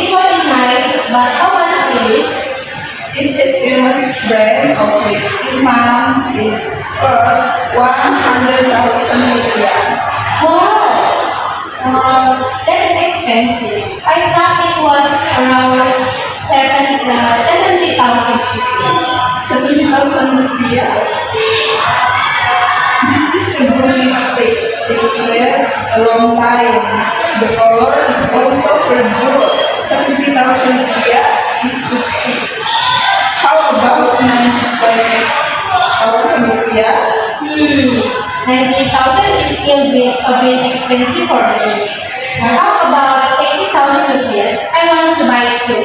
this one is nice, but how much it is? It's a famous brand of lipstick, ma'am. It's cost 100,000 rupiah. Wow, that's expensive. I thought it was around 70,000 shekels. 70,000 rupiah. This is a good lipstick. It lasts a long time. The color is also very good. 70,000 rupiah is good cheap. How about 95,000 rupiah? 90,000 is still a bit expensive for me. How about 80,000 rupees? I want to buy two.